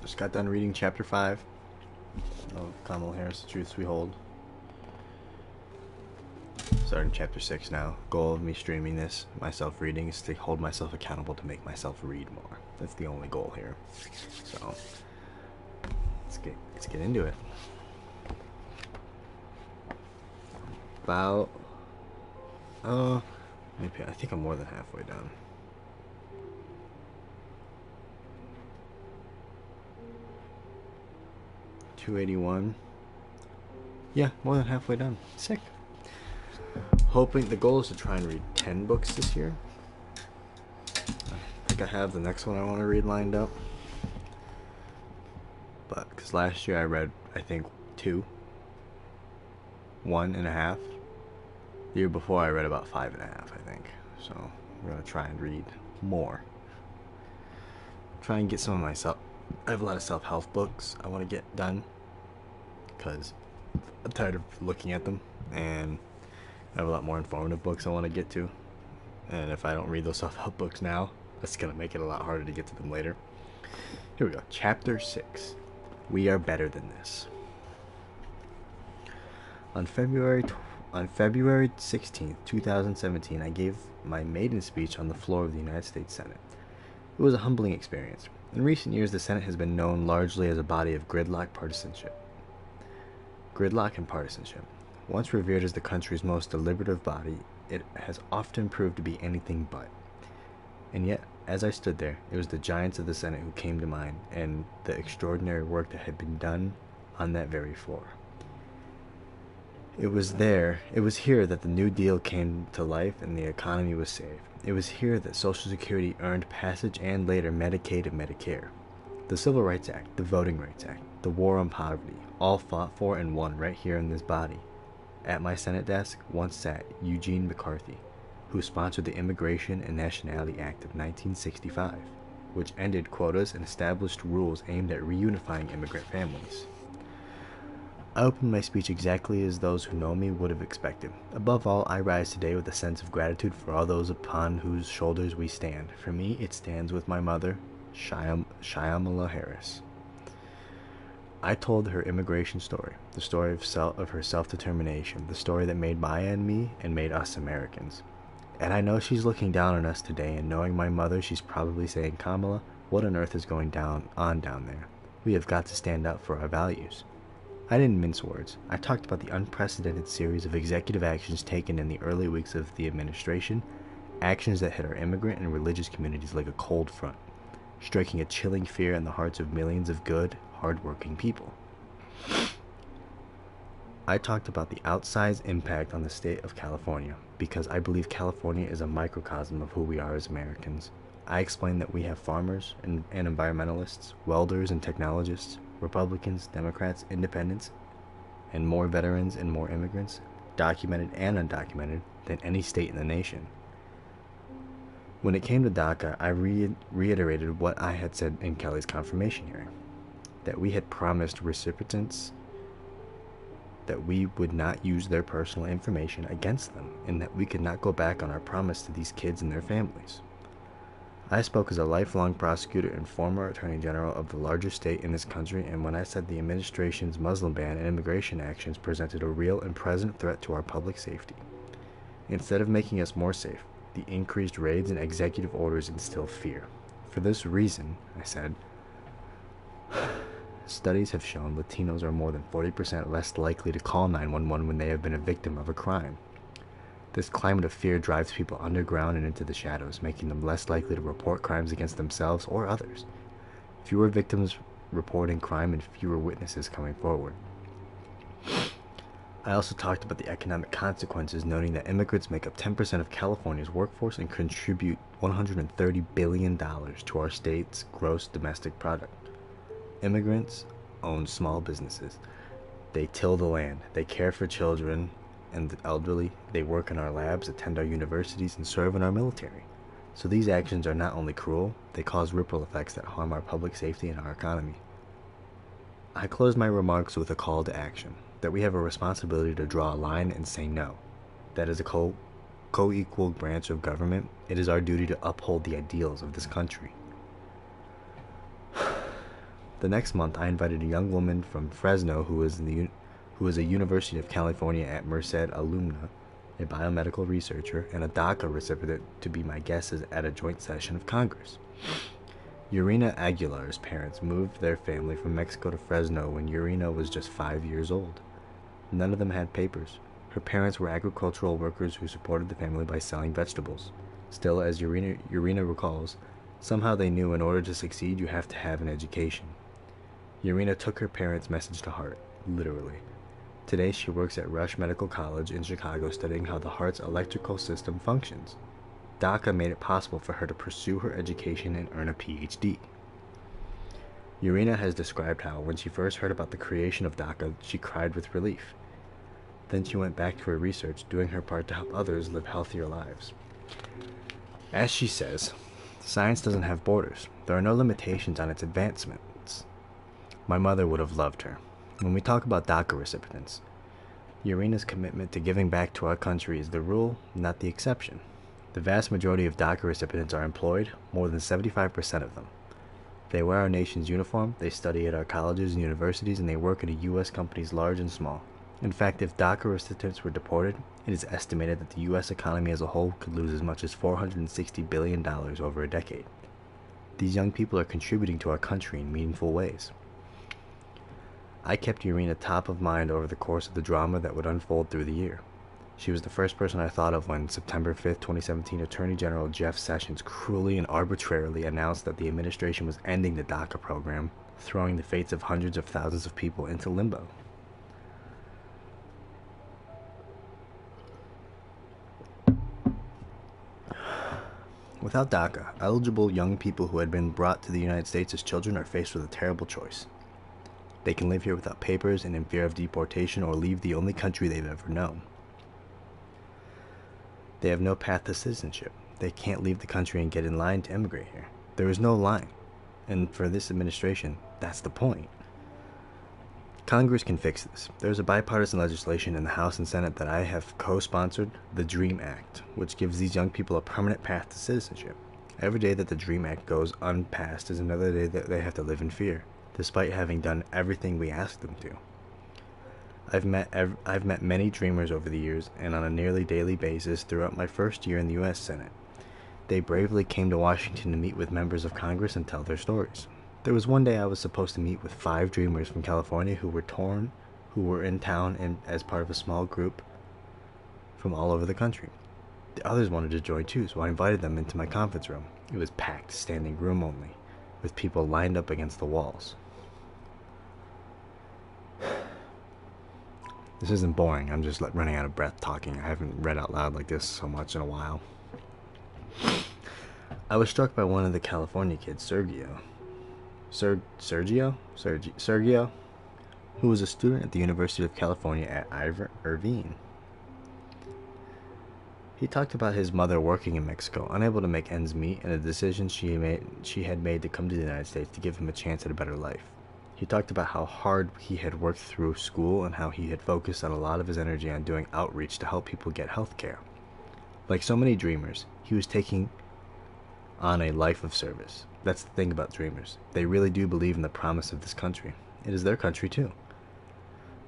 Just got done reading chapter 5 of Kamala Harris, The Truths We Hold. Starting chapter 6 now. Goal of me streaming this, myself reading, is to hold myself accountable to make myself read more. That's the only goal here. So, let's get into it. About, maybe, I think I'm more than halfway done. $281. Yeah, more than halfway done. Sick. Hoping the goal is to try and read 10 books this year. I think I have the next one I want to read lined up. But because last year I read, I think, 2, 1.5. The year before I read about 5.5, I think. So I'm gonna try and read more. Try and get some of myself. I have a lot of self-help books I want to get done because I'm tired of looking at them, and I have a lot more informative books I want to get to. And if I don't read those self-help books now, that's gonna make it a lot harder to get to them later. Here we go. Chapter 6. We are better than this. On February 16th, 2017, I gave my maiden speech on the floor of the United States Senate. It was a humbling experience. In recent years, the Senate has been known largely as a body of gridlock and partisanship. Once revered as the country's most deliberative body, it has often proved to be anything but. And yet, as I stood there, it was the giants of the Senate who came to mind, and the extraordinary work that had been done on that very floor. It was here that the New Deal came to life and the economy was saved. It was here that Social Security earned passage and later Medicaid and Medicare. The Civil Rights Act, the Voting Rights Act, the War on Poverty, all fought for and won right here in this body. At my Senate desk once sat Eugene McCarthy, who sponsored the Immigration and Nationality Act of 1965, which ended quotas and established rules aimed at reunifying immigrant families. I opened my speech exactly as those who know me would have expected. Above all, I rise today with a sense of gratitude for all those upon whose shoulders we stand. For me, it stands with my mother, Kamala Harris. I told her immigration story, the story of her self-determination, the story that made Maya and me and made us Americans. And I know she's looking down on us today, and knowing my mother, she's probably saying, Kamala, what on earth is going down there? We have got to stand up for our values. I didn't mince words. I talked about the unprecedented series of executive actions taken in the early weeks of the administration, actions that hit our immigrant and religious communities like a cold front, striking a chilling fear in the hearts of millions of good, hard-working people. I talked about the outsized impact on the state of California, because I believe California is a microcosm of who we are as Americans. I explained that we have farmers and environmentalists, welders and technologists, Republicans, Democrats, independents, and more veterans and more immigrants, documented and undocumented, than any state in the nation. When it came to DACA, I reiterated what I had said in Kelly's confirmation hearing, that we had promised recipients that we would not use their personal information against them, and that we could not go back on our promise to these kids and their families. I spoke as a lifelong prosecutor and former Attorney General of the largest state in this country, and when I said the administration's Muslim ban and immigration actions presented a real and present threat to our public safety. Instead of making us more safe, the increased raids and executive orders instill fear. For this reason, I said, studies have shown Latinos are more than 40% less likely to call 911 when they have been a victim of a crime. This climate of fear drives people underground and into the shadows, making them less likely to report crimes against themselves or others. Fewer victims reporting crime and fewer witnesses coming forward. I also talked about the economic consequences, noting that immigrants make up 10% of California's workforce and contribute $130 billion to our state's gross domestic product. Immigrants own small businesses. They till the land. They care for children and the elderly. They work in our labs, attend our universities, and serve in our military. So these actions are not only cruel, they cause ripple effects that harm our public safety and our economy. I closed my remarks with a call to action, that we have a responsibility to draw a line and say no. That as a co-equal branch of government, it is our duty to uphold the ideals of this country. The next month, I invited a young woman from Fresno who was a University of California at Merced alumna, a biomedical researcher, and a DACA recipient to be my guests at a joint session of Congress. Urena Aguilar's parents moved their family from Mexico to Fresno when Urena was just 5 years old. None of them had papers. Her parents were agricultural workers who supported the family by selling vegetables. Still, as Urena recalls, somehow they knew in order to succeed you have to have an education. Urena took her parents' message to heart, literally. Today she works at Rush Medical College in Chicago studying how the heart's electrical system functions. DACA made it possible for her to pursue her education and earn a PhD. Urena has described how, when she first heard about the creation of DACA, she cried with relief. Then she went back to her research, doing her part to help others live healthier lives. As she says, science doesn't have borders. There are no limitations on its advancements. My mother would have loved her. When we talk about DACA recipients, Urena's commitment to giving back to our country is the rule, not the exception. The vast majority of DACA recipients are employed, more than 75% of them. They wear our nation's uniform, they study at our colleges and universities, and they work at U.S. companies large and small. In fact, if DACA recipients were deported, it is estimated that the U.S. economy as a whole could lose as much as $460 billion over a decade. These young people are contributing to our country in meaningful ways. I kept Urena top of mind over the course of the drama that would unfold through the year. She was the first person I thought of when September 5, 2017, Attorney General Jeff Sessions cruelly and arbitrarily announced that the administration was ending the DACA program, throwing the fates of hundreds of thousands of people into limbo. Without DACA, eligible young people who had been brought to the United States as children are faced with a terrible choice. They can live here without papers and in fear of deportation, or leave the only country they've ever known. They have no path to citizenship. They can't leave the country and get in line to immigrate here. There is no line. And for this administration, that's the point. Congress can fix this. There's a bipartisan legislation in the House and Senate that I have co-sponsored, the DREAM Act, which gives these young people a permanent path to citizenship. Every day that the DREAM Act goes unpassed is another day that they have to live in fear, despite having done everything we asked them to. I've met many dreamers over the years, and on a nearly daily basis throughout my first year in the U.S. Senate. They bravely came to Washington to meet with members of Congress and tell their stories. There was one day I was supposed to meet with 5 dreamers from California who were in town and as part of a small group from all over the country. The others wanted to join too, so I invited them into my conference room. It was packed, standing room only, with people lined up against the walls. This isn't boring, I'm just running out of breath talking. I haven't read out loud like this so much in a while. I was struck by one of the California kids, Sergio, who was a student at the University of California at Irvine. He talked about his mother working in Mexico, unable to make ends meet, and a decision she had made to come to the United States to give him a chance at a better life. He talked about how hard he had worked through school and how he had focused on a lot of his energy on doing outreach to help people get health care. Like so many dreamers, he was taking on a life of service. That's the thing about dreamers. They really do believe in the promise of this country. It is their country too.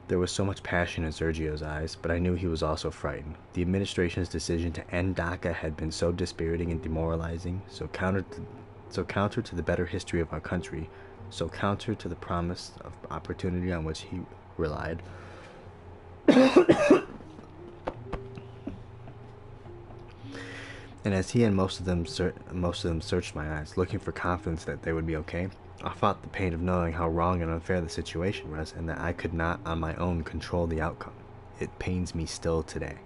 There was so much passion in Sergio's eyes, but I knew he was also frightened. The administration's decision to end DACA had been so dispiriting and demoralizing, so counter to the better history of our country, so counter to the promise of opportunity on which he relied. And as he and most of them searched my eyes, looking for confidence that they would be okay, I fought the pain of knowing how wrong and unfair the situation was, and that I could not on my own control the outcome. It pains me still today.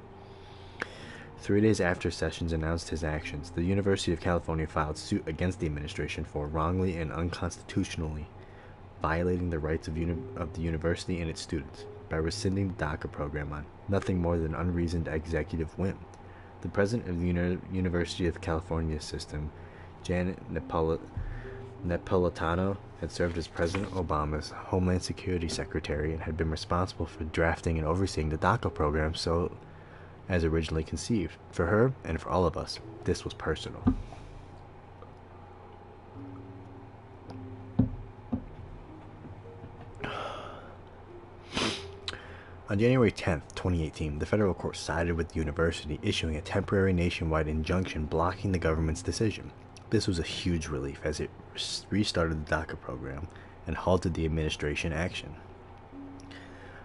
3 days after Sessions announced his actions, the University of California filed suit against the administration for wrongly and unconstitutionally violating the rights of the university and its students by rescinding the DACA program on nothing more than unreasoned executive whim. The president of the University of California system, Janet Napolitano, had served as President Obama's Homeland Security Secretary and had been responsible for drafting and overseeing the DACA program as originally conceived. For her, and for all of us, this was personal. On January 10th, 2018, the federal court sided with the university, issuing a temporary nationwide injunction blocking the government's decision. This was a huge relief as it restarted the DACA program and halted the administration action.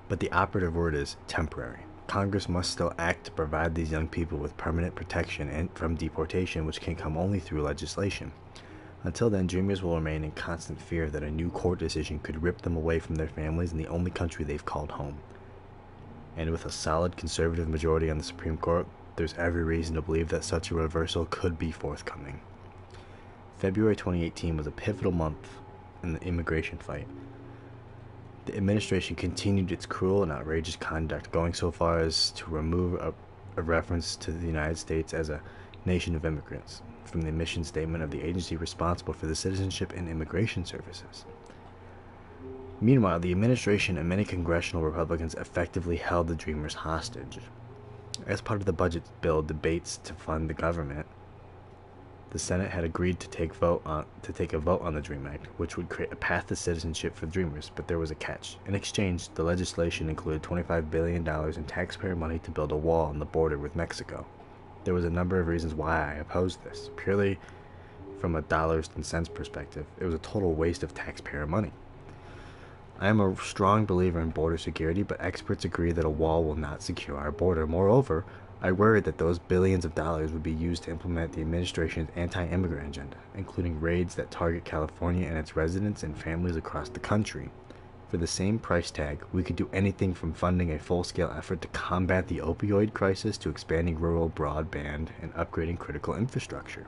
But the operative word is temporary. Congress must still act to provide these young people with permanent protection and from deportation, which can come only through legislation. Until then, dreamers will remain in constant fear that a new court decision could rip them away from their families in the only country they've called home. And with a solid conservative majority on the Supreme Court, there's every reason to believe that such a reversal could be forthcoming. February 2018 was a pivotal month in the immigration fight. The administration continued its cruel and outrageous conduct, going so far as to remove a reference to the United States as a nation of immigrants from the mission statement of the agency responsible for the citizenship and immigration services. Meanwhile, the administration and many congressional Republicans effectively held the Dreamers hostage. As part of the budget bill debates to fund the government, the Senate had agreed to take a vote on the DREAM Act, which would create a path to citizenship for Dreamers, but there was a catch. In exchange, the legislation included $25 billion in taxpayer money to build a wall on the border with Mexico. There was a number of reasons why I opposed this. Purely from a dollars and cents perspective, it was a total waste of taxpayer money. I am a strong believer in border security, but experts agree that a wall will not secure our border. Moreover, I worried that those billions of dollars would be used to implement the administration's anti-immigrant agenda, including raids that target California and its residents and families across the country. For the same price tag, we could do anything from funding a full-scale effort to combat the opioid crisis to expanding rural broadband and upgrading critical infrastructure.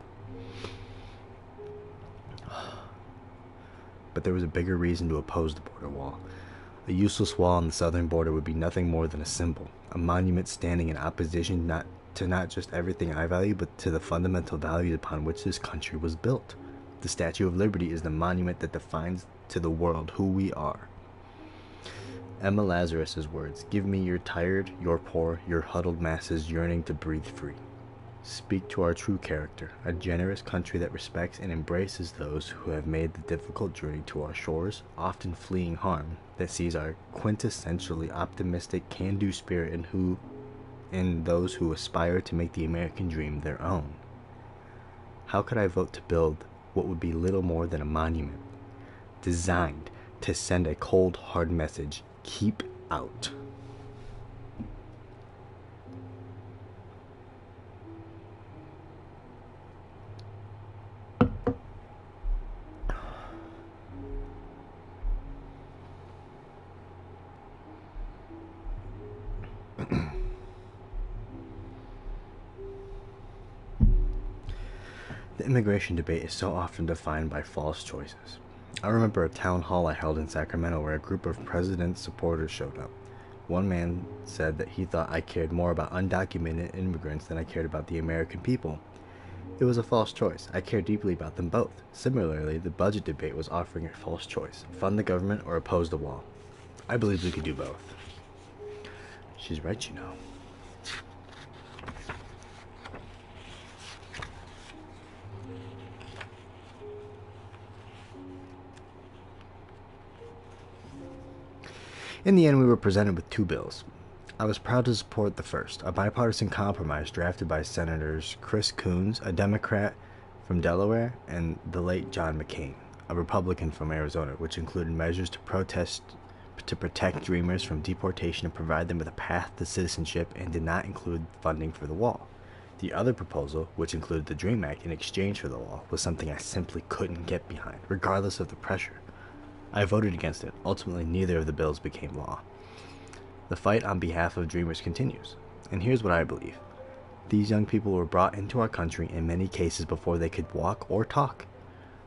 But there was a bigger reason to oppose the border wall. A useless wall on the southern border would be nothing more than a symbol, a monument standing in opposition not just everything I value, but to the fundamental values upon which this country was built. The Statue of Liberty is the monument that defines to the world who we are. Emma Lazarus's words, "Give me your tired, your poor, your huddled masses yearning to breathe free," speak to our true character, a generous country that respects and embraces those who have made the difficult journey to our shores, often fleeing harm, that sees our quintessentially optimistic, can-do spirit in those who aspire to make the American dream their own. How could I vote to build what would be little more than a monument, designed to send a cold, hard message, keep out? The immigration debate is so often defined by false choices. I remember a town hall I held in Sacramento where a group of president's supporters showed up. One man said that he thought I cared more about undocumented immigrants than I cared about the American people. It was a false choice. I care deeply about them both. Similarly, the budget debate was offering a false choice: fund the government or oppose the wall. I believe we could do both. She's right, you know. In the end, we were presented with two bills. I was proud to support the first, a bipartisan compromise drafted by Senators Chris Coons, a Democrat from Delaware, and the late John McCain, a Republican from Arizona, which included measures to protect Dreamers from deportation and provide them with a path to citizenship, and did not include funding for the wall. The other proposal, which included the DREAM Act in exchange for the wall, was something I simply couldn't get behind, regardless of the pressure. I voted against it. Ultimately, neither of the bills became law. The fight on behalf of Dreamers continues, and here's what I believe. These young people were brought into our country in many cases before they could walk or talk,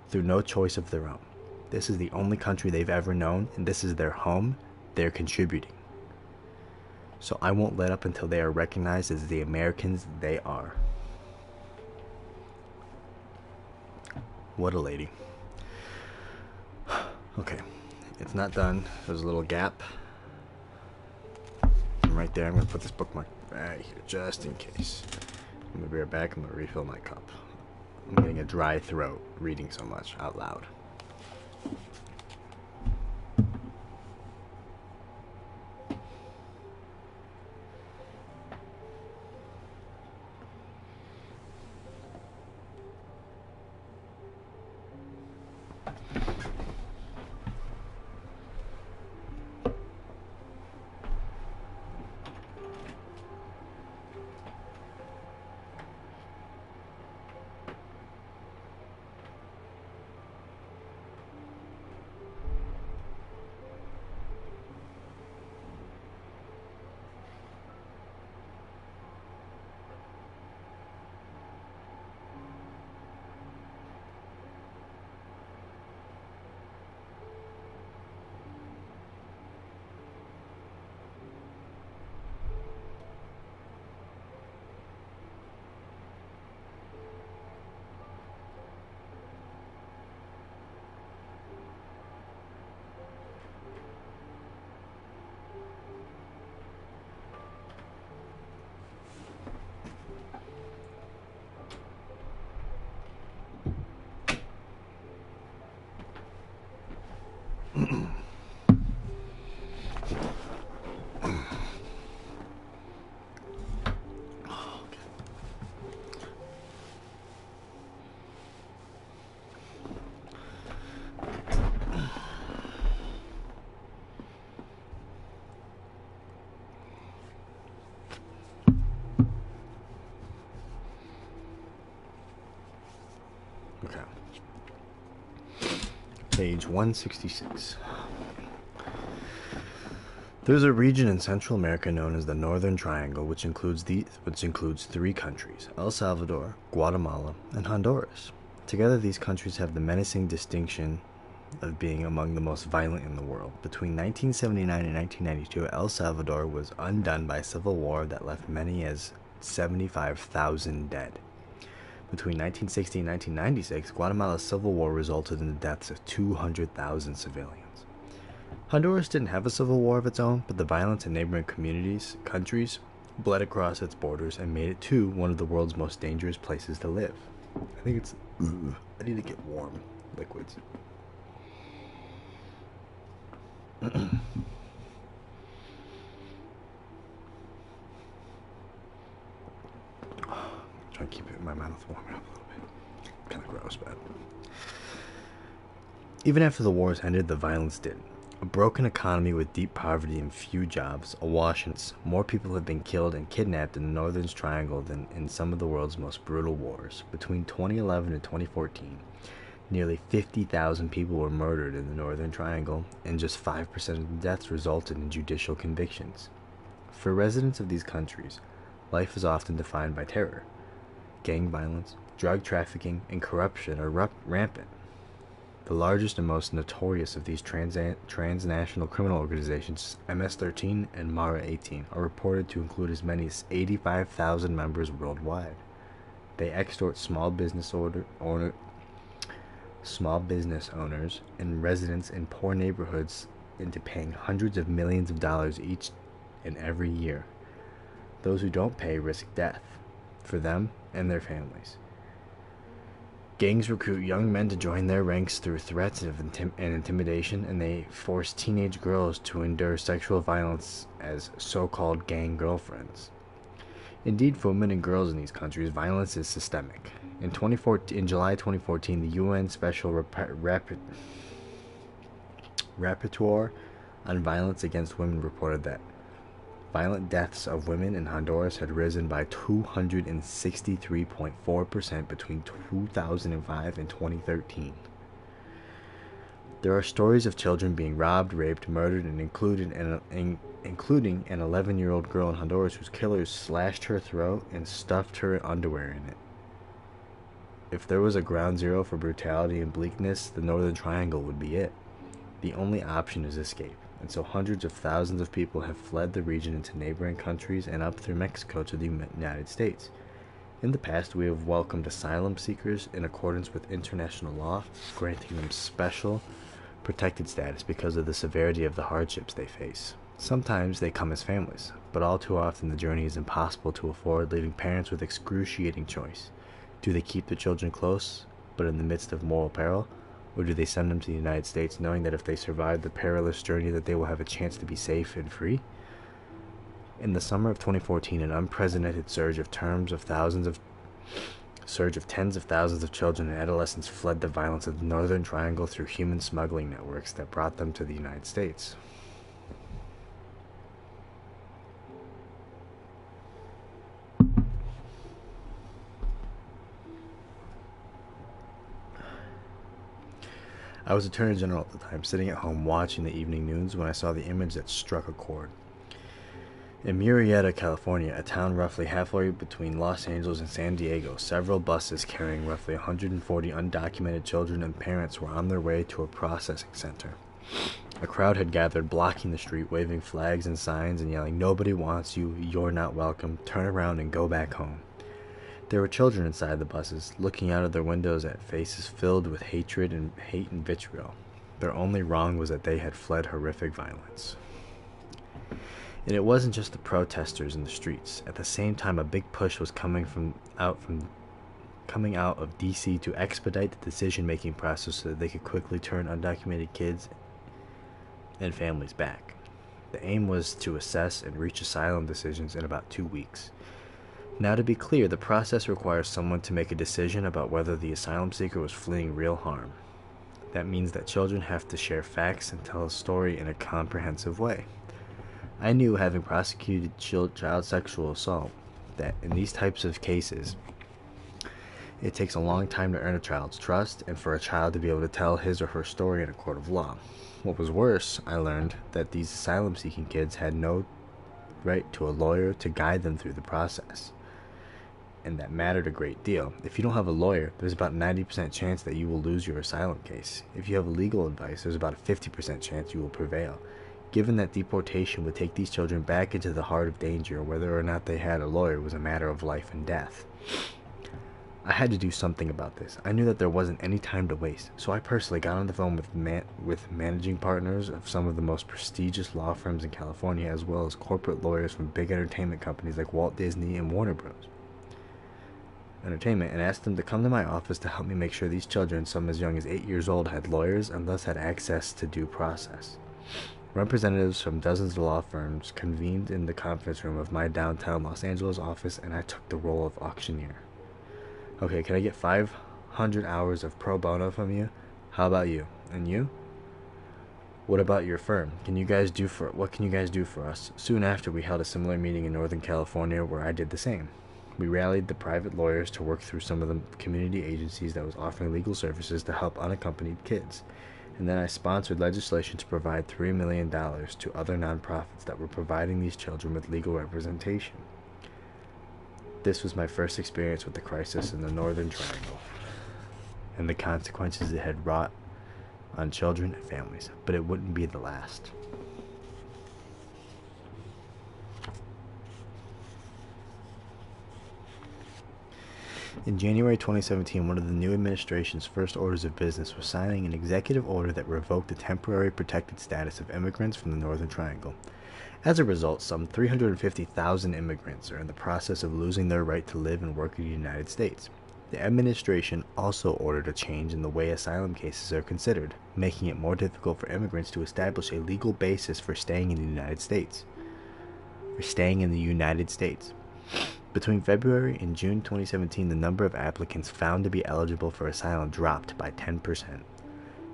through no choice of their own. This is the only country they've ever known, and this is their home. They're contributing. So I won't let up until they are recognized as the Americans they are. What a lady. Okay, it's not done. There's a little gap. And right there, I'm going to put this bookmark right here, just in case. I'm going to be right back. I'm going to refill my cup. I'm getting a dry throat reading so much out loud. Okay. Page 166. There's a region in Central America known as the Northern Triangle, which includes three countries: El Salvador, Guatemala, and Honduras. Together, these countries have the menacing distinction of being among the most violent in the world. Between 1979 and 1992, El Salvador was undone by a civil war that left many as 75,000 dead. Between 1960 and 1996, Guatemala's civil war resulted in the deaths of 200,000 civilians. Honduras didn't have a civil war of its own, but the violence in neighboring countries bled across its borders and made it, too, one of the world's most dangerous places to live. I think it's... I need to get warm liquids. Try to keep it in my mouth warming up a little bit. Kind of gross, but... Even after the wars ended, the violence didn't. A broken economy with deep poverty and few jobs, awash in more people have been killed and kidnapped in the Northern Triangle than in some of the world's most brutal wars. Between 2011 and 2014, nearly 50,000 people were murdered in the Northern Triangle, and just 5% of the deaths resulted in judicial convictions. For residents of these countries, life is often defined by terror. Gang violence, drug trafficking, and corruption are rampant. The largest and most notorious of these transnational criminal organizations, MS-13 and MARA-18, are reported to include as many as 85,000 members worldwide. They extort small business owners and residents in poor neighborhoods into paying hundreds of millions of dollars each and every year. Those who don't pay risk death for them and their families. Gangs recruit young men to join their ranks through threats and intimidation, and they force teenage girls to endure sexual violence as so-called gang girlfriends. Indeed, for women and girls in these countries, violence is systemic. In July 2014, the UN Special Rapporteur on Violence Against Women reported that violent deaths of women in Honduras had risen by 263.4% between 2005 and 2013. There are stories of children being robbed, raped, murdered, and including an 11-year-old girl in Honduras whose killers slashed her throat and stuffed her underwear in it. If there was a ground zero for brutality and bleakness, the Northern Triangle would be it. The only option is escape. And so hundreds of thousands of people have fled the region into neighboring countries and up through Mexico to the United States. In the past, we have welcomed asylum seekers in accordance with international law, granting them special protected status because of the severity of the hardships they face. Sometimes they come as families, but all too often the journey is impossible to afford, leaving parents with excruciating choice. Do they keep the children close, but in the midst of moral peril? Or do they send them to the United States, knowing that if they survive the perilous journey that they will have a chance to be safe and free? In the summer of 2014, an unprecedented surge of tens of thousands of children and adolescents fled the violence of the Northern Triangle through human smuggling networks that brought them to the United States. I was Attorney General at the time, sitting at home watching the evening news when I saw the image that struck a chord. In Murrieta, California, a town roughly halfway between Los Angeles and San Diego, several buses carrying roughly 140 undocumented children and parents were on their way to a processing center. A crowd had gathered, blocking the street, waving flags and signs and yelling, "Nobody wants you, you're not welcome, turn around and go back home." There were children inside the buses, looking out of their windows at faces filled with hate and vitriol. Their only wrong was that they had fled horrific violence. And it wasn't just the protesters in the streets. At the same time, a big push was coming out of DC to expedite the decision-making process so that they could quickly turn undocumented kids and families back. The aim was to assess and reach asylum decisions in about 2 weeks. Now, to be clear, the process requires someone to make a decision about whether the asylum seeker was fleeing real harm. That means that children have to share facts and tell a story in a comprehensive way. I knew, having prosecuted child sexual assault, that in these types of cases, it takes a long time to earn a child's trust and for a child to be able to tell his or her story in a court of law. What was worse, I learned that these asylum-seeking kids had no right to a lawyer to guide them through the process. And that mattered a great deal. If you don't have a lawyer, there's about a 90% chance that you will lose your asylum case. If you have legal advice, there's about a 50% chance you will prevail. Given that deportation would take these children back into the heart of danger, whether or not they had a lawyer was a matter of life and death. I had to do something about this. I knew that there wasn't any time to waste, so I personally got on the phone with managing partners of some of the most prestigious law firms in California, as well as corporate lawyers from big entertainment companies like Walt Disney and Warner Bros. Entertainment, and asked them to come to my office to help me make sure these children, some as young as 8 years old, had lawyers and thus had access to due process. Representatives from dozens of law firms convened in the conference room of my downtown Los Angeles office, and I took the role of auctioneer. Okay, can I get 500 hours of pro bono from you? How about you? And you? What about your firm? What can you guys do for us? Soon after, we held a similar meeting in Northern California where I did the same. We rallied the private lawyers to work through some of the community agencies that was offering legal services to help unaccompanied kids. And then I sponsored legislation to provide $3 million to other nonprofits that were providing these children with legal representation. This was my first experience with the crisis in the Northern Triangle and the consequences it had wrought on children and families, but it wouldn't be the last. In January 2017, one of the new administration's first orders of business was signing an executive order that revoked the temporary protected status of immigrants from the Northern Triangle. As a result, some 350,000 immigrants are in the process of losing their right to live and work in the United States. The administration also ordered a change in the way asylum cases are considered, making it more difficult for immigrants to establish a legal basis for staying in the United States. Between February and June 2017, the number of applicants found to be eligible for asylum dropped by 10%.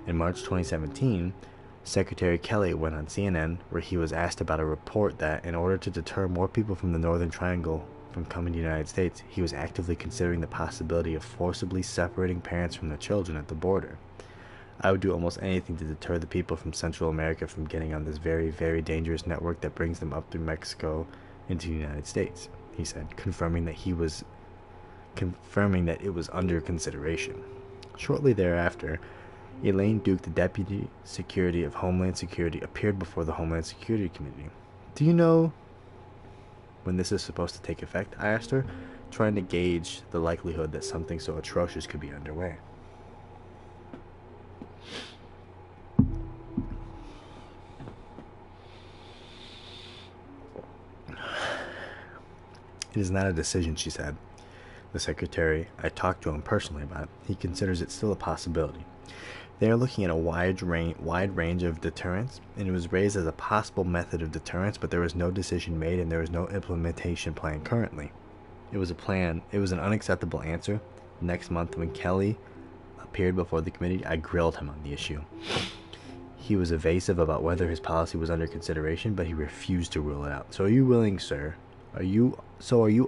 In March 2017, Secretary Kelly went on CNN where he was asked about a report that, in order to deter more people from the Northern Triangle from coming to the United States, he was actively considering the possibility of forcibly separating parents from their children at the border. I would do almost anything to deter the people from Central America from getting on this very, very dangerous network that brings them up through Mexico into the United States, he said, confirming that it was under consideration. Shortly thereafter, Elaine Duke, the Deputy Secretary of Homeland Security, appeared before the Homeland Security Committee. Do you know when this is supposed to take effect? I asked her, trying to gauge the likelihood that something so atrocious could be underway. It is not a decision, she said. The secretary, I talked to him personally about it. He considers it still a possibility. They are looking at a wide range of deterrence, and it was raised as a possible method of deterrence, but there was no decision made and there was no implementation plan currently. It was an unacceptable answer. Next month, when Kelly appeared before the committee, I grilled him on the issue. He was evasive about whether his policy was under consideration, but he refused to rule it out. So are you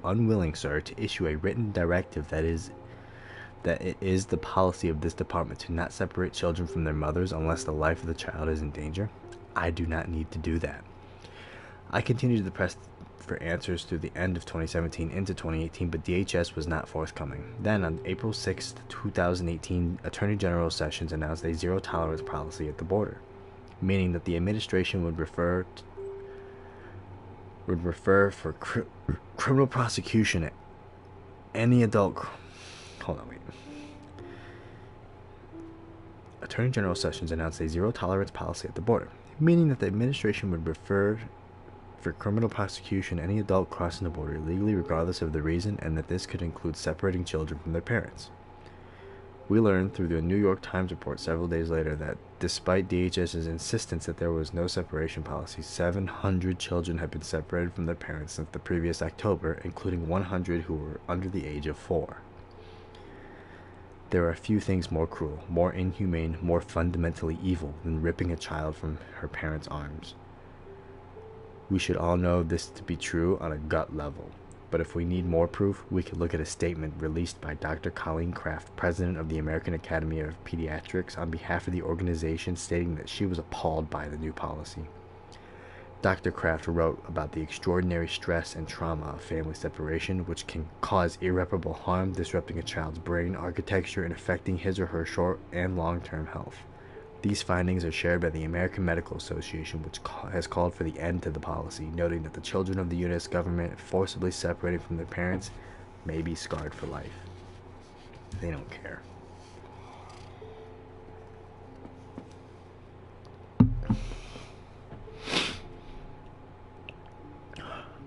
unwilling, sir, to issue a written directive that it is the policy of this department to not separate children from their mothers unless the life of the child is in danger? I do not need to do that. I continued to press for answers through the end of 2017 into 2018, but DHS was not forthcoming. Then, on April 6, 2018, Attorney General Sessions announced a zero-tolerance policy at the border, meaning that the administration would refer for criminal prosecution at any adult. Attorney General Sessions announced a zero-tolerance policy at the border, meaning that the administration would refer for criminal prosecution any adult crossing the border illegally regardless of the reason, and that this could include separating children from their parents. We learned through the New York Times report several days later that despite DHS's insistence that there was no separation policy, 700 children had been separated from their parents since the previous October, including 100 who were under the age of 4. There are few things more cruel, more inhumane, more fundamentally evil than ripping a child from her parents' arms. We should all know this to be true on a gut level, but if we need more proof, we could look at a statement released by Dr. Colleen Kraft, president of the American Academy of Pediatrics, on behalf of the organization, stating that she was appalled by the new policy. Dr. Kraft wrote about the extraordinary stress and trauma of family separation, which can cause irreparable harm, disrupting a child's brain architecture and affecting his or her short and long-term health. These findings are shared by the American Medical Association, which has called for the end to the policy, noting that the children of the U.S. government forcibly separated from their parents may be scarred for life. They don't care.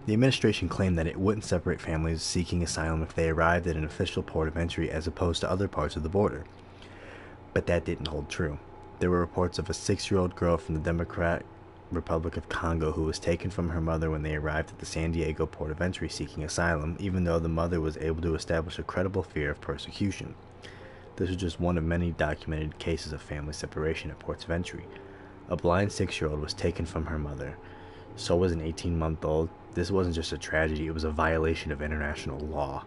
The administration claimed that it wouldn't separate families seeking asylum if they arrived at an official port of entry as opposed to other parts of the border. But that didn't hold true. There were reports of a 6-year-old girl from the Democratic Republic of Congo who was taken from her mother when they arrived at the San Diego port of entry seeking asylum, even though the mother was able to establish a credible fear of persecution. This was just one of many documented cases of family separation at ports of entry. A blind 6-year-old was taken from her mother. So was an 18-month-old. This wasn't just a tragedy, it was a violation of international law.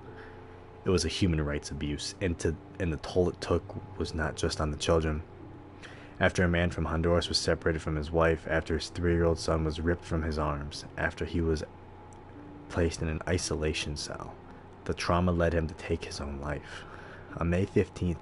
It was a human rights abuse, and the toll it took was not just on the children. After a man from Honduras was separated from his wife, after his 3-year-old son was ripped from his arms, after he was placed in an isolation cell, the trauma led him to take his own life. On May 15th,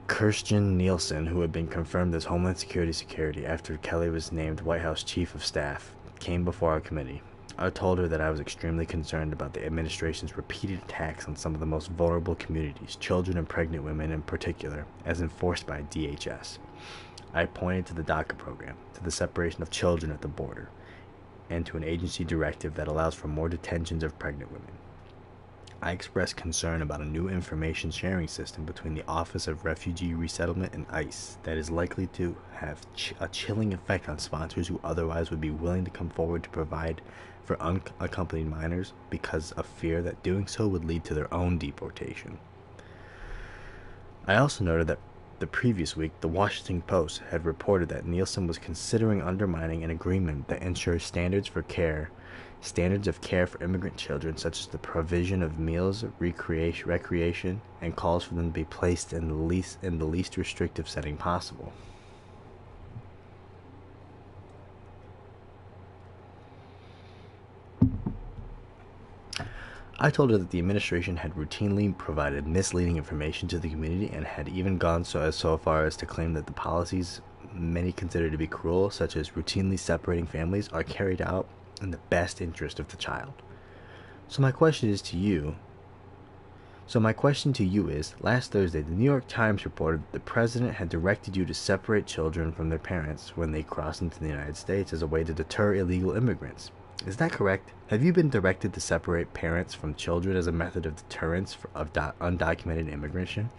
Kirstjen Nielsen, who had been confirmed as Homeland Security after Kelly was named White House Chief of Staff, came before our committee. I told her that I was extremely concerned about the administration's repeated attacks on some of the most vulnerable communities, children and pregnant women in particular, as enforced by DHS. I pointed to the DACA program, to the separation of children at the border, and to an agency directive that allows for more detentions of pregnant women. I expressed concern about a new information sharing system between the Office of Refugee Resettlement and ICE that is likely to have a chilling effect on sponsors who otherwise would be willing to come forward to provide for unaccompanied minors because of fear that doing so would lead to their own deportation. I also noted that the previous week, the Washington Post had reported that Nielsen was considering undermining an agreement that ensures standards of care for immigrant children, such as the provision of meals, recreation, and calls for them to be placed in the least restrictive setting possible. I told her that the administration had routinely provided misleading information to the community and had even gone so far as to claim that the policies many consider to be cruel, such as routinely separating families, are carried out in the best interest of the child. So my question to you is, last Thursday, the New York Times reported that the president had directed you to separate children from their parents when they cross into the United States as a way to deter illegal immigrants. Is that correct? Have you been directed to separate parents from children as a method of deterrence of undocumented immigration?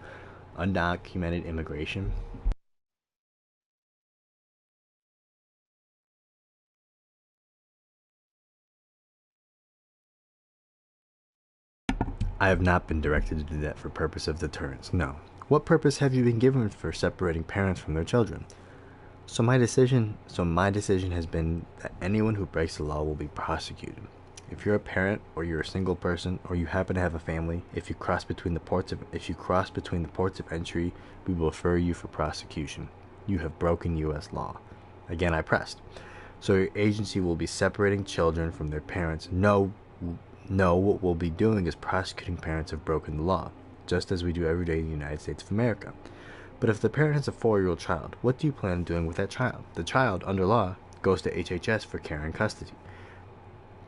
I have not been directed to do that for purpose of deterrence, no. What purpose have you been given for separating parents from their children? So my decision has been that anyone who breaks the law will be prosecuted. If you're a parent, or you're a single person, or you happen to have a family, if you cross between the ports of entry, we will refer you for prosecution. You have broken U.S. law. Again, I pressed. So your agency will be separating children from their parents. No, what we'll be doing is prosecuting parents who have broken the law, just as we do every day in the United States of America. But if the parent has a 4-year-old child, what do you plan on doing with that child? The child, under law, goes to HHS for care and custody.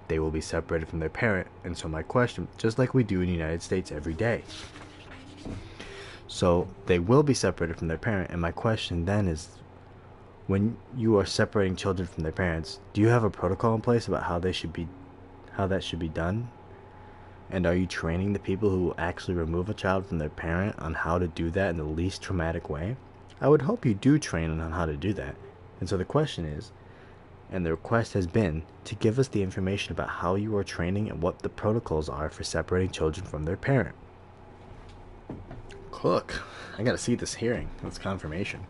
They will be separated from their parent, and so my question, just like we do in the United States every day. So they will be separated from their parent, and my question then is, when you are separating children from their parents, do you have a protocol in place about how that should be done? And are you training the people who will actually remove a child from their parent on how to do that in the least traumatic way? I would hope you do train on how to do that. And so the question is, and the request has been, to give us the information about how you are training and what the protocols are for separating children from their parent. Look, I gotta see this hearing. That's confirmation.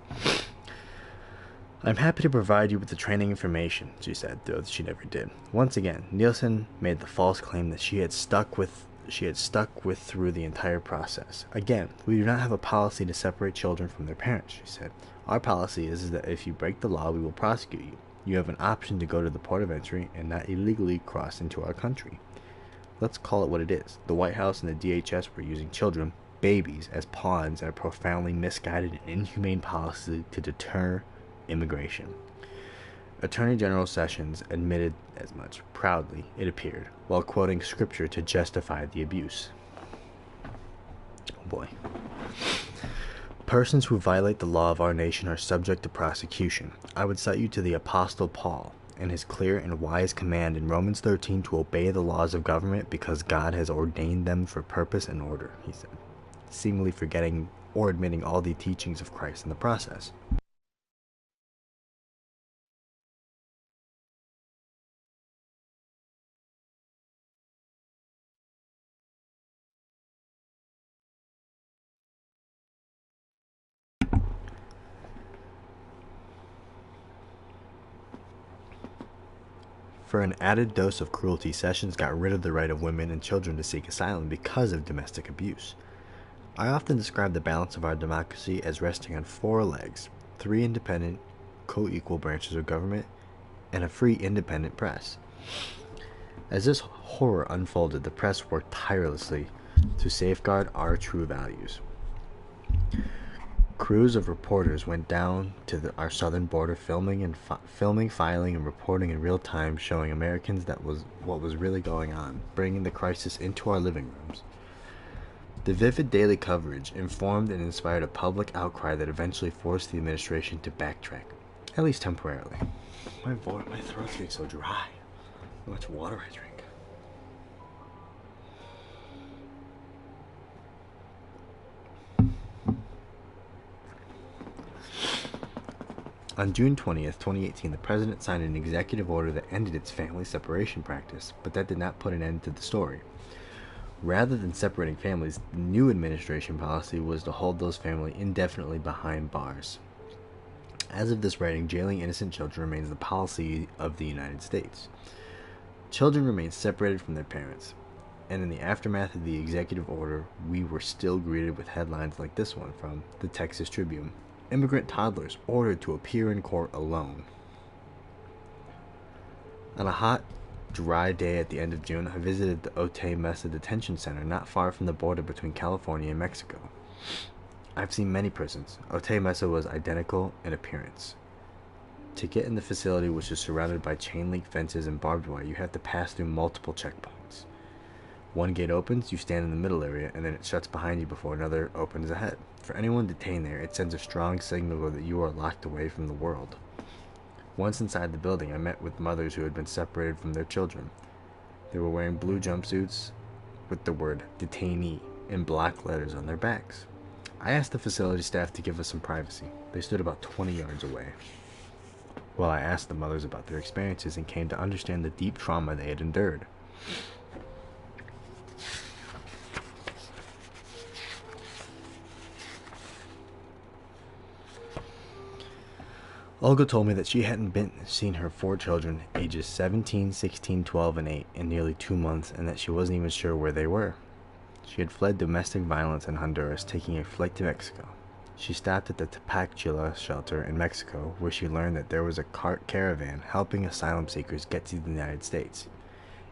I'm happy to provide you with the training information, she said, though she never did. Once again, Nielsen made the false claim that she had stuck with through the entire process. Again, we do not have a policy to separate children from their parents, she said. Our policy is that if you break the law, we will prosecute you. You have an option to go to the port of entry and not illegally cross into our country. Let's call it what it is. The White House and the DHS were using children, babies, as pawns in a profoundly misguided and inhumane policy to deter immigration. Attorney General Sessions admitted as much, proudly, it appeared, while quoting scripture to justify the abuse. Oh boy. Persons who violate the law of our nation are subject to prosecution. I would cite you to the Apostle Paul and his clear and wise command in Romans 13 to obey the laws of government because God has ordained them for purpose and order, he said, seemingly forgetting or admitting all the teachings of Christ in the process. For an added dose of cruelty, Sessions got rid of the right of women and children to seek asylum because of domestic abuse. I often describe the balance of our democracy as resting on 4 legs, 3 independent, co-equal branches of government, and a free independent press. As this horror unfolded, the press worked tirelessly to safeguard our true values. Crews of reporters went down to our southern border, filming, filing, and reporting in real time, showing Americans what was really going on, bringing the crisis into our living rooms. The vivid daily coverage informed and inspired a public outcry that eventually forced the administration to backtrack, at least temporarily. My throat's getting so dry. How much water I drink. On June 20th, 2018, the president signed an executive order that ended its family separation practice, but that did not put an end to the story. Rather than separating families, the new administration policy was to hold those families indefinitely behind bars. As of this writing, jailing innocent children remains the policy of the United States. Children remain separated from their parents, and in the aftermath of the executive order, we were still greeted with headlines like this one from the Texas Tribune. Immigrant toddlers ordered to appear in court alone. On a hot, dry day at the end of June, I visited the Otay Mesa Detention Center not far from the border between California and Mexico. I've seen many prisons. Otay Mesa was identical in appearance. To get in the facility, which is surrounded by chain link fences and barbed wire, you have to pass through multiple checkpoints. One gate opens, you stand in the middle area, and then it shuts behind you before another opens ahead. For anyone detained there, it sends a strong signal that you are locked away from the world. Once inside the building, I met with mothers who had been separated from their children. They were wearing blue jumpsuits with the word detainee in black letters on their backs. I asked the facility staff to give us some privacy. They stood about 20 yards away, while I asked the mothers about their experiences and came to understand the deep trauma they had endured. Olga told me that she hadn't seen her 4 children, ages 17, 16, 12, and 8, in nearly 2 months, and that she wasn't even sure where they were. She had fled domestic violence in Honduras, taking a flight to Mexico. She stopped at the Tapachula shelter in Mexico, where she learned that there was a caravan helping asylum seekers get to the United States.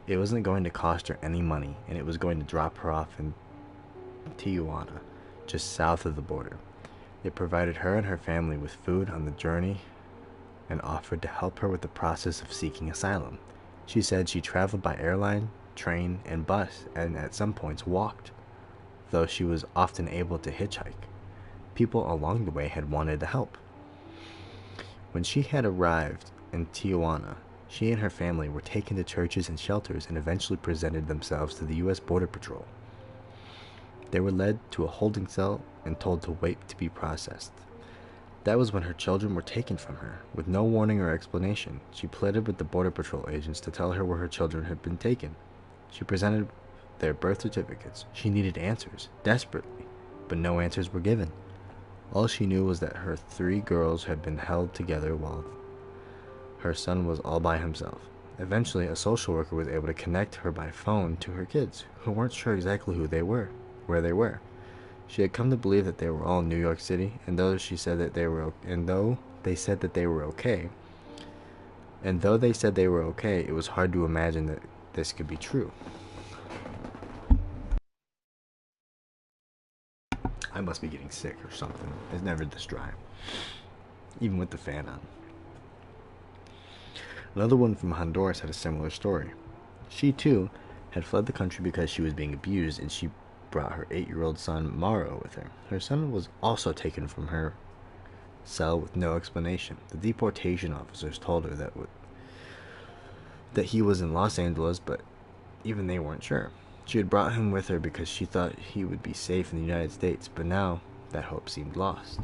It wasn't going to cost her any money, and it was going to drop her off in Tijuana, just south of the border. It provided her and her family with food on the journey and offered to help her with the process of seeking asylum. She said she traveled by airline, train, and bus, and at some points walked, though she was often able to hitchhike. People along the way had wanted to help. When she had arrived in Tijuana, She and her family were taken to churches and shelters and eventually presented themselves to the U.S. Border Patrol. They were led to a holding cell and told to wait to be processed. That was when her children were taken from her. With no warning or explanation, she pleaded with the Border Patrol agents to tell her where her children had been taken. She presented their birth certificates. She needed answers, desperately, but no answers were given. All she knew was that her 3 girls had been held together while her son was all by himself. Eventually, a social worker was able to connect her by phone to her kids, who weren't sure exactly who they were, where they were. She had come to believe that they were all in New York City, and though they said that they were okay, it was hard to imagine that this could be true. I must be getting sick or something. It's never this dry, even with the fan on. Another woman from Honduras had a similar story. She, too, had fled the country because she was being abused, and she brought her 8-year-old son, Mauro, with her. Her son was also taken from her cell with no explanation. The deportation officers told her that he was in Los Angeles, but even they weren't sure. She had brought him with her because she thought he would be safe in the United States, but now that hope seemed lost.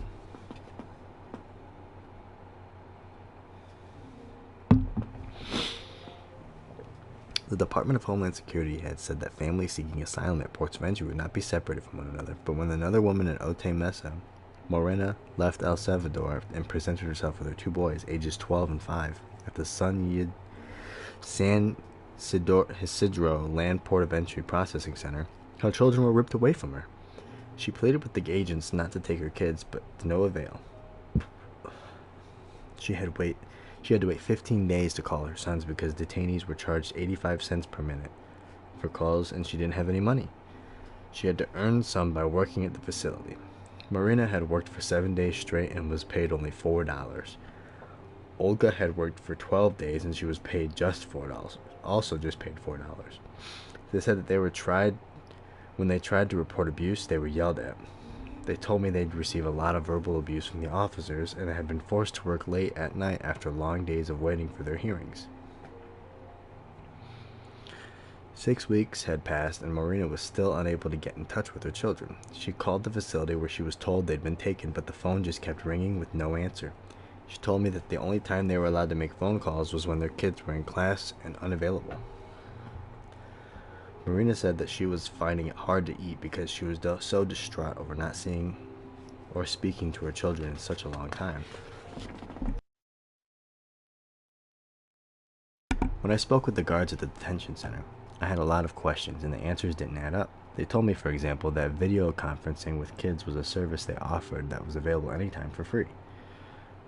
The Department of Homeland Security had said that families seeking asylum at ports of entry would not be separated from one another, but when another woman in Otay Mesa, Morena, left El Salvador and presented herself with her 2 boys, ages 12 and 5, at the San Isidro Land Port of Entry Processing Center, her children were ripped away from her. She pleaded with the agents not to take her kids, but to no avail. She had to wait 15 days to call her sons because detainees were charged 85 cents per minute for calls, and she didn't have any money. She had to earn some by working at the facility. Marina had worked for 7 days straight and was paid only $4. Olga had worked for 12 days and she was paid just $4. Also just paid $4. They said that when they tried to report abuse, they were yelled at. They told me they'd receive a lot of verbal abuse from the officers and had been forced to work late at night after long days of waiting for their hearings. 6 weeks had passed and Marina was still unable to get in touch with her children. She called the facility where she was told they'd been taken, but the phone just kept ringing with no answer. She told me that the only time they were allowed to make phone calls was when their kids were in class and unavailable. Marina said that she was finding it hard to eat because she was so distraught over not seeing or speaking to her children in such a long time. When I spoke with the guards at the detention center, I had a lot of questions and the answers didn't add up. They told me, for example, that video conferencing with kids was a service they offered that was available anytime for free.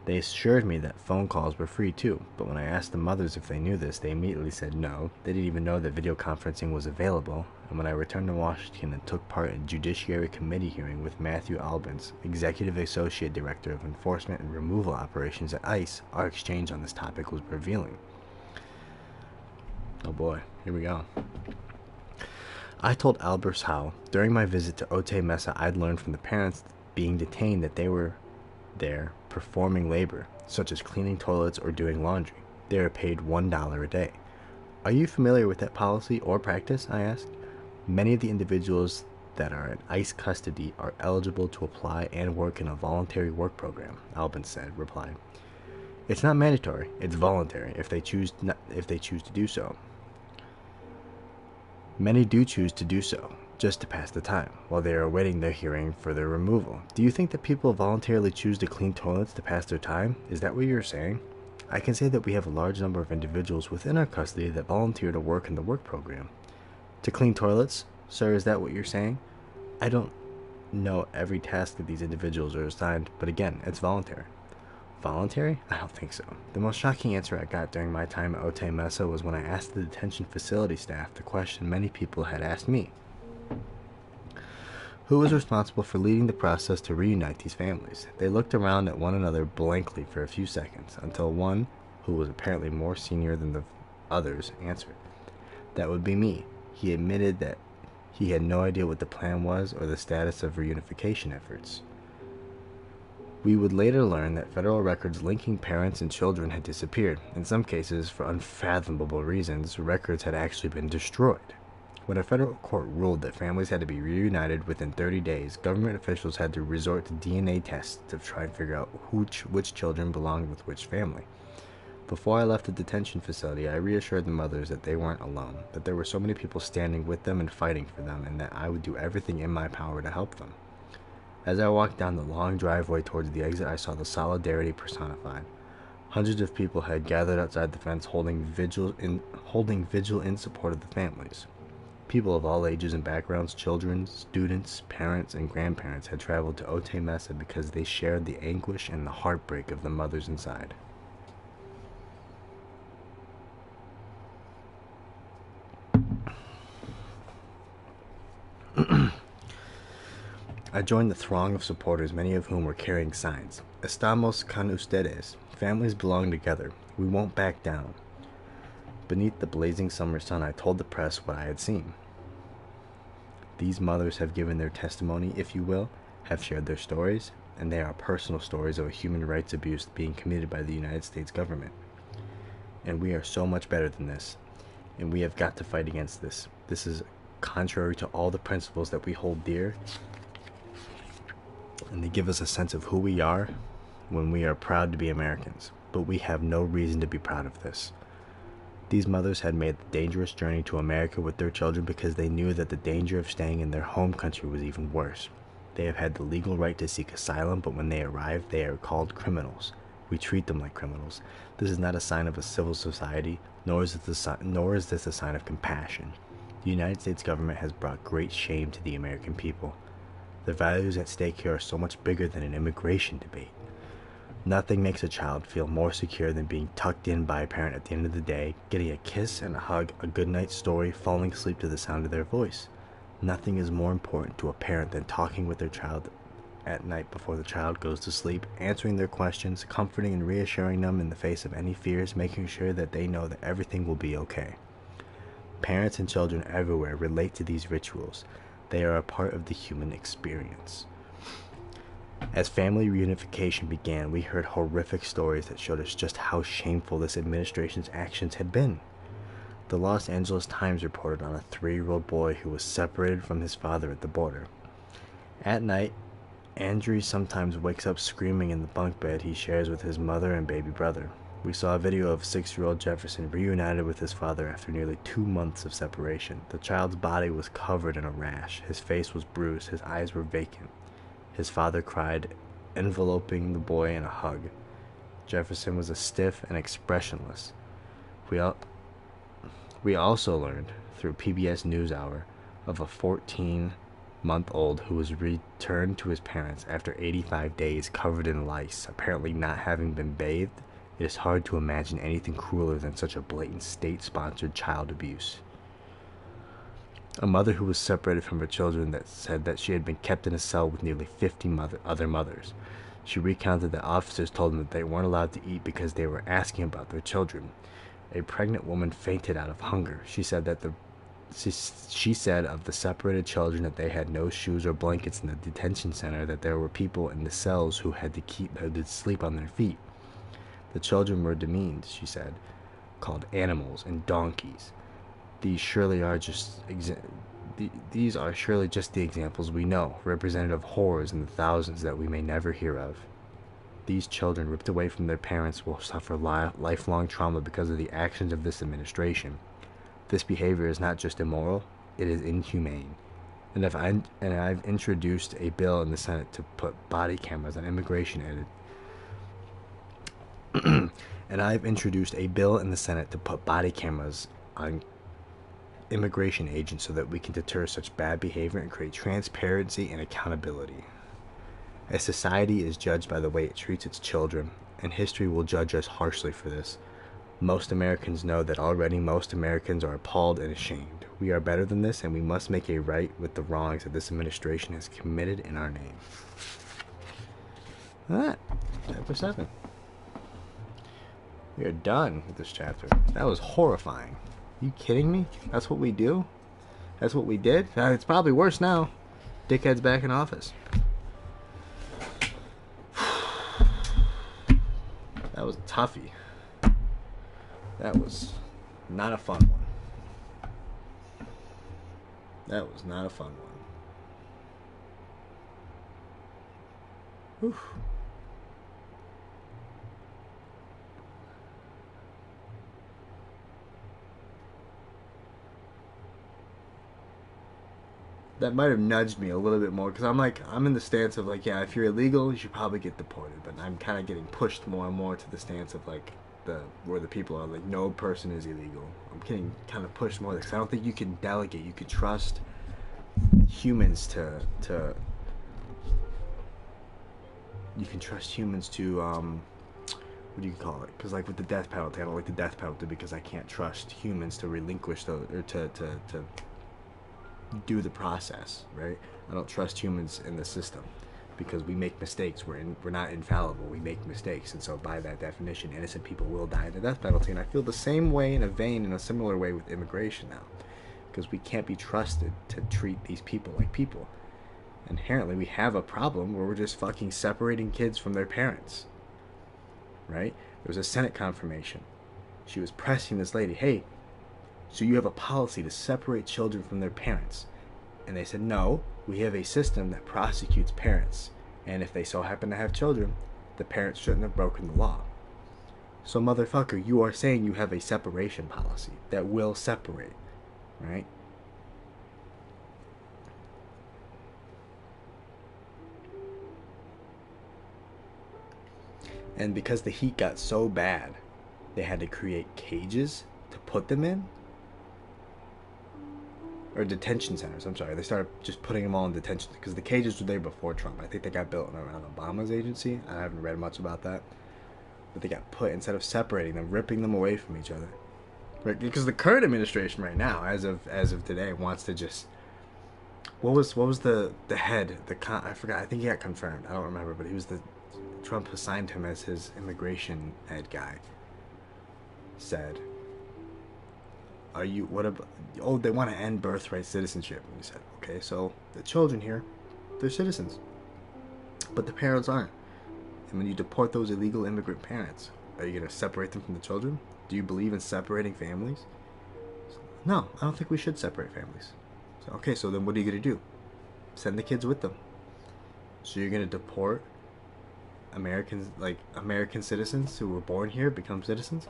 They assured me that phone calls were free too, but when I asked the mothers if they knew this, they immediately said no. They didn't even know that video conferencing was available, and when I returned to Washington and took part in a Judiciary Committee hearing with Matthew Albans, Executive Associate Director of Enforcement and Removal Operations at ICE, our exchange on this topic was revealing. Oh boy, here we go. I told Albers how, during my visit to Otay Mesa, I'd learned from the parents being detained that they were there performing labor, such as cleaning toilets or doing laundry. They are paid $1 a day. Are you familiar with that policy or practice? I asked. Many of the individuals that are in ICE custody are eligible to apply and work in a voluntary work program, Albans replied. It's not mandatory, it's voluntary if they choose to do so. Many do choose to do so, just to pass the time, while they are awaiting their hearing for their removal. Do you think that people voluntarily choose to clean toilets to pass their time? Is that what you're saying? I can say that we have a large number of individuals within our custody that volunteer to work in the work program. To clean toilets? Sir, is that what you're saying? I don't know every task that these individuals are assigned, but again, it's voluntary. Voluntary? I don't think so. The most shocking answer I got during my time at Otay Mesa was when I asked the detention facility staff the question many people had asked me. Who was responsible for leading the process to reunite these families? They looked around at one another blankly for a few seconds, until one, who was apparently more senior than the others, answered. That would be me. He admitted that he had no idea what the plan was or the status of reunification efforts. We would later learn that federal records linking parents and children had disappeared. In some cases, for unfathomable reasons, records had actually been destroyed. When a federal court ruled that families had to be reunited within 30 days, government officials had to resort to DNA tests to try and figure out which children belonged with which family. Before I left the detention facility, I reassured the mothers that they weren't alone, that there were so many people standing with them and fighting for them, and that I would do everything in my power to help them. As I walked down the long driveway towards the exit, I saw the solidarity personified. Hundreds of people had gathered outside the fence holding vigil in support of the families. People of all ages and backgrounds, children, students, parents, and grandparents had traveled to Otay Mesa because they shared the anguish and the heartbreak of the mothers inside. I joined the throng of supporters, many of whom were carrying signs. Estamos con ustedes. Families belong together. We won't back down. Beneath the blazing summer sun, I told the press what I had seen. These mothers have given their testimony, if you will, have shared their stories, and they are personal stories of a human rights abuse being committed by the United States government. And we are so much better than this, and we have got to fight against this. This is contrary to all the principles that we hold dear, and they give us a sense of who we are when we are proud to be Americans, but we have no reason to be proud of this. These mothers had made the dangerous journey to America with their children because they knew that the danger of staying in their home country was even worse. They have had the legal right to seek asylum, but when they arrive, they are called criminals. We treat them like criminals. This is not a sign of a civil society, nor is this a sign of compassion. The United States government has brought great shame to the American people. The values at stake here are so much bigger than an immigration debate. Nothing makes a child feel more secure than being tucked in by a parent at the end of the day, getting a kiss and a hug, a goodnight story, falling asleep to the sound of their voice. Nothing is more important to a parent than talking with their child at night before the child goes to sleep, answering their questions, comforting and reassuring them in the face of any fears, making sure that they know that everything will be okay. Parents and children everywhere relate to these rituals. They are a part of the human experience. As family reunification began, we heard horrific stories that showed us just how shameful this administration's actions had been. The Los Angeles Times reported on a 3-year-old boy who was separated from his father at the border. At night, Andrew sometimes wakes up screaming in the bunk bed he shares with his mother and baby brother. We saw a video of 6-year-old Jefferson reunited with his father after nearly 2 months of separation. The child's body was covered in a rash. His face was bruised. His eyes were vacant. His father cried, enveloping the boy in a hug. Jefferson was stiff and expressionless. We also learned, through PBS NewsHour, of a 14-month-old who was returned to his parents after 85 days covered in lice, apparently not having been bathed. It is hard to imagine anything crueler than such a blatant state-sponsored child abuse. A mother who was separated from her children that said that she had been kept in a cell with nearly 50 other mothers. She recounted that officers told them that they weren't allowed to eat because they were asking about their children. A pregnant woman fainted out of hunger. She said of the separated children that they had no shoes or blankets in the detention center, that there were people in the cells who had to sleep on their feet. The children were demeaned, she said, called animals and donkeys. These are surely just the examples we know, representative of horrors in the thousands that we may never hear of. These children, ripped away from their parents, will suffer lifelong trauma because of the actions of this administration. This behavior is not just immoral, it is inhumane. And I've introduced a bill in the Senate to put body cameras on immigration agents so that we can deter such bad behavior and create transparency and accountability. A society is judged by the way it treats its children, and history will judge us harshly for this. Most Americans know that already. Most Americans are appalled and ashamed. We are better than this, and we must make a right with the wrongs that this administration has committed in our name. Alright, chapter 7. We are done with this chapter. That was horrifying. Are you kidding me? That's what we do? That's what we did? It's probably worse now. Dickhead's back in office. toughie. That was not a fun one. That was not a fun one. Whew. That might have nudged me a little bit more, because I'm in the stance of like, yeah, if you're illegal, you should probably get deported. But I'm kind of getting pushed more and more to the stance of like where the people are like, no person is illegal. I'm getting kind of pushed more because I don't think you can delegate. You can trust humans to you can trust humans to what do you call it? Because like with the death penalty, I don't like the death penalty because I can't trust humans to relinquish those, or to do the process, right? I don't trust humans in the system because we make mistakes. We're not infallible. We make mistakes, and so by that definition, innocent people will die in the death penalty. And I feel the same way in a similar way with immigration now, because we can't be trusted to treat these people like people. Inherently, we have a problem where we're just fucking separating kids from their parents, right? There was a Senate confirmation. She was pressing this lady, hey, so you have a policy to separate children from their parents. And they said, no, we have a system that prosecutes parents. And if they so happen to have children, the parents shouldn't have broken the law. So motherfucker, you are saying you have a separation policy that will separate, right? And because the heat got so bad, they had to create cages to put them in. Or detention centers, I'm sorry. They started just putting them all in detention because the cages were there before Trump. I think they got built around Obama's agency. I haven't read much about that. But they got put, instead of separating them, ripping them away from each other. Right? Because the current administration right now, as of today, wants to just... What was the head? I forgot. I think he got confirmed. I don't remember, but he was Trump assigned him as his immigration head guy. Said... they want to end birthright citizenship. And we said, okay, so the children here, they're citizens, but the parents aren't. And when you deport those illegal immigrant parents, are you going to separate them from the children? Do you believe in separating families? No, I don't think we should separate families. So, okay, so then what are you going to do? Send the kids with them. So you're going to deport American citizens who were born here, become citizens?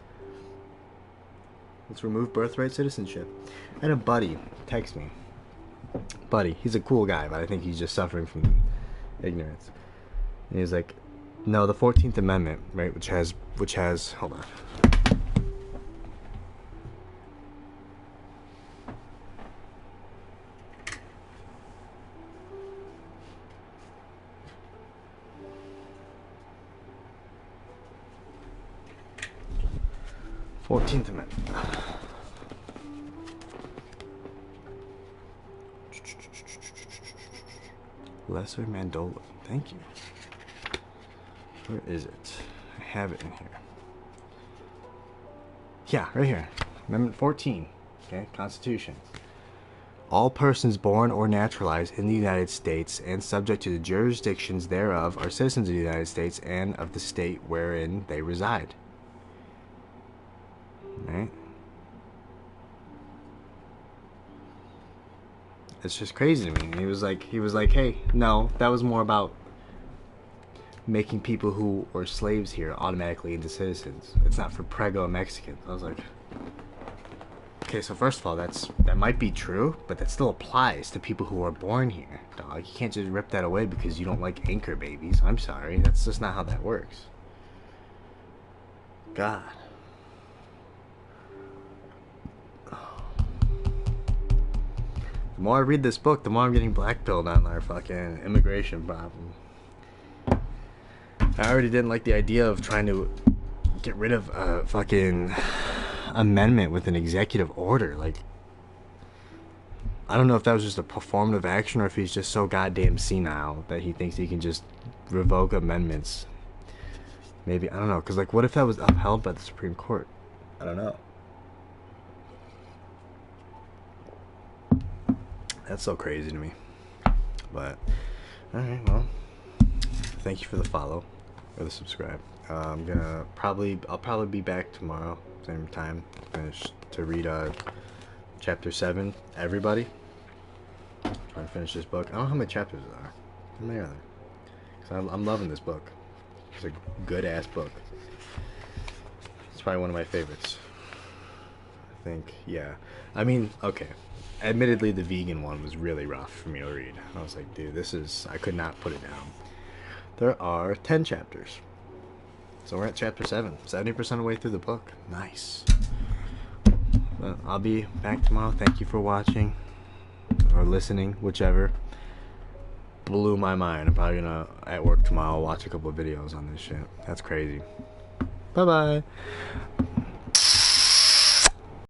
Let's remove birthright citizenship. I had a buddy text me. Buddy, he's a cool guy, but I think he's just suffering from ignorance. And he's like, no, the 14th Amendment, right, which has, hold on. Fourteenth Amendment. Lesser Mandola. Thank you. Where is it? I have it in here. Yeah, right here. Amendment 14. Okay, Constitution. All persons born or naturalized in the United States and subject to the jurisdictions thereof are citizens of the United States and of the state wherein they reside. Right? It's just crazy to me. He was like, hey, no, that was more about making people who were slaves here automatically into citizens. It's not for prego Mexicans. I was like, okay, so first of all, that might be true, but that still applies to people who are born here, dog. You can't just rip that away because you don't like anchor babies. I'm sorry, that's just not how that works. God. The more I read this book, the more I'm getting blackpilled on our fucking immigration problem. I already didn't like the idea of trying to get rid of a fucking amendment with an executive order. Like, I don't know if that was just a performative action or if he's just so goddamn senile that he thinks he can just revoke amendments. Maybe, I don't know, because like, what if that was upheld by the Supreme Court? I don't know. That's so crazy to me. But, alright, well, thank you for the follow or the subscribe. I'll probably be back tomorrow, same time, finish to read chapter 7. Everybody, trying to finish this book. I don't know how many chapters there are. How many are there? 'Cause I'm loving this book. It's a good ass book. It's probably one of my favorites. I think, yeah. I mean, okay. Admittedly, the vegan one was really rough for me to read. I was like, dude, I could not put it down. There are 10 chapters. So we're at chapter 7. 70% of the way through the book. Nice. Well, I'll be back tomorrow. Thank you for watching. Or listening, whichever. Blew my mind. I'm probably gonna, at work tomorrow, watch a couple of videos on this shit. That's crazy. Bye-bye.